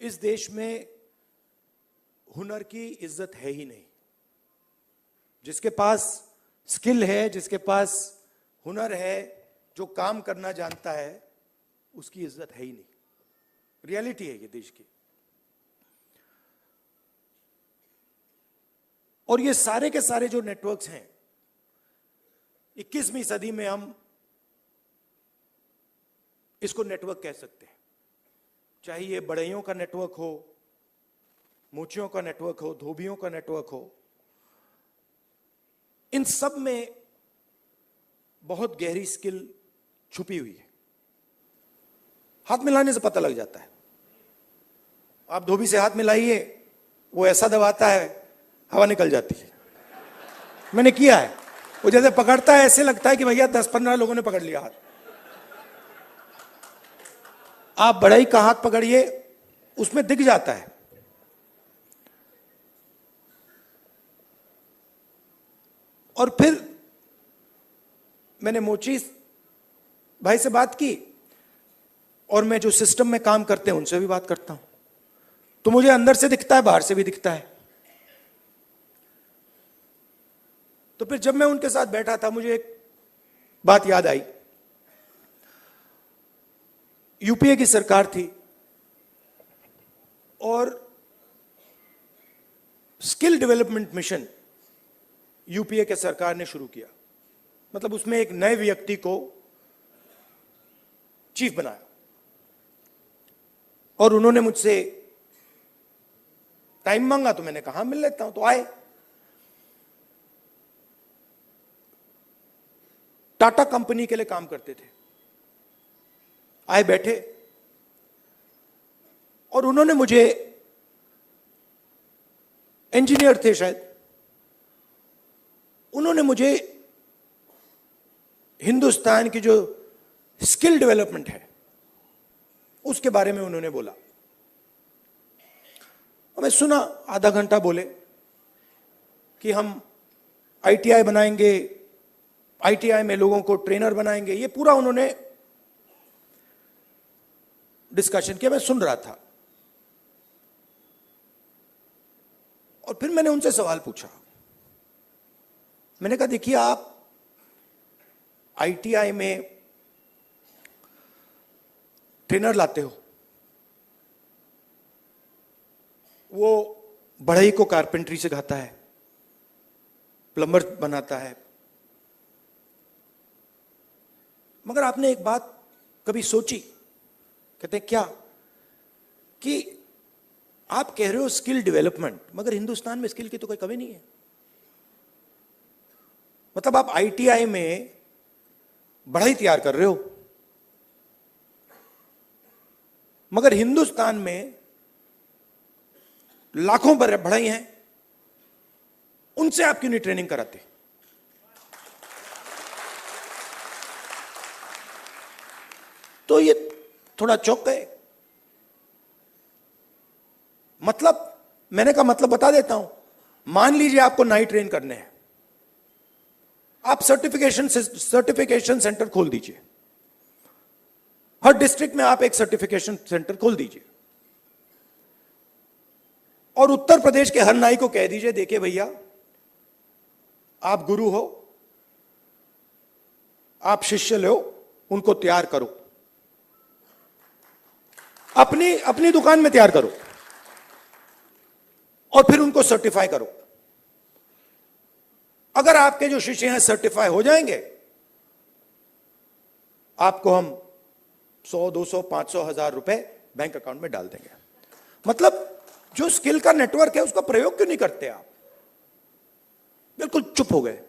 इस देश में हुनर की इज्जत है ही नहीं। जिसके पास स्किल है, जिसके पास हुनर है, जो काम करना जानता है, उसकी इज्जत है ही नहीं। रियलिटी है ये देश की। और ये सारे के सारे जो नेटवर्क्स हैं, 21वीं सदी में हम इसको नेटवर्क कह सकते हैं। चाहे ये बढ़इयों का नेटवर्क हो, मोचियों का नेटवर्क हो, धोबियों का नेटवर्क हो, इन सब में बहुत गहरी स्किल छुपी हुई है। हाथ मिलाने से पता लग जाता है। आप धोबी से हाथ मिलाइए, वो ऐसा दबाता है, हवा निकल जाती है। मैंने किया है। वो जैसे पकड़ता है, ऐसे लगता है कि भैया 10-15 लोगों ने पकड़ लिया हाथ। आप बढ़ई का हाथ पकड़िए, उसमें दिख जाता है। और फिर मैंने मोची भाई से बात की, और मैं जो सिस्टम में काम करते हैं उनसे भी बात करता हूं, तो मुझे अंदर से दिखता है, बाहर से भी दिखता है। तो फिर जब मैं उनके साथ बैठा था, मुझे एक बात याद आई। यूपीए की सरकार थी और स्किल डेवलपमेंट मिशन यूपीए के सरकार ने शुरू किया। मतलब उसमें एक नए व्यक्ति को चीफ बनाया, और उन्होंने मुझसे टाइम मांगा, तो मैंने कहा मिल लेता हूं। तो आए। टाटा कंपनी के लिए काम करते थे। आए, बैठे, और उन्होंने मुझे, इंजीनियर थे शायद, उन्होंने मुझे हिंदुस्तान की जो स्किल डेवलपमेंट है उसके बारे में उन्होंने बोला। मैं सुना, आधा घंटा बोले कि हम आईटीआई बनाएंगे, आईटीआई में लोगों को ट्रेनर बनाएंगे। ये पूरा उन्होंने डिस्कशन किया। मैं सुन रहा था, और फिर मैंने उनसे सवाल पूछा। मैंने कहा, देखिए, आप आईटीआई में ट्रेनर लाते हो, वो बढ़ई को कारपेंटरी सिखाता है, प्लम्बर बनाता है, मगर आपने एक बात कभी सोची? कहते हैं क्या? कि आप कह रहे हो स्किल डेवलपमेंट, मगर हिंदुस्तान में स्किल की तो कोई कमी नहीं है। मतलब आप आईटीआई में बढ़ई तैयार कर रहे हो, मगर हिंदुस्तान में लाखों बढ़ई हैं, उनसे आप क्यों नहीं ट्रेनिंग कराते? तो ये थोड़ा चौंक गए। मतलब, मैंने कहा, मतलब बता देता हूं। मान लीजिए आपको नाई ट्रेन करने हैं, आप सर्टिफिकेशन सेंटर खोल दीजिए। हर डिस्ट्रिक्ट में आप एक सर्टिफिकेशन सेंटर खोल दीजिए, और उत्तर प्रदेश के हर नाई को कह दीजिए, देखिए भैया, आप गुरु हो, आप शिष्य लो, उनको तैयार करो, अपनी दुकान में तैयार करो, और फिर उनको सर्टिफाई करो। अगर आपके जो शिष्य हैं सर्टिफाई हो जाएंगे, आपको हम 100, 200, 500, 1000 रुपए बैंक अकाउंट में डाल देंगे। मतलब जो स्किल का नेटवर्क है, उसका प्रयोग क्यों नहीं करते आप? बिल्कुल चुप हो गए।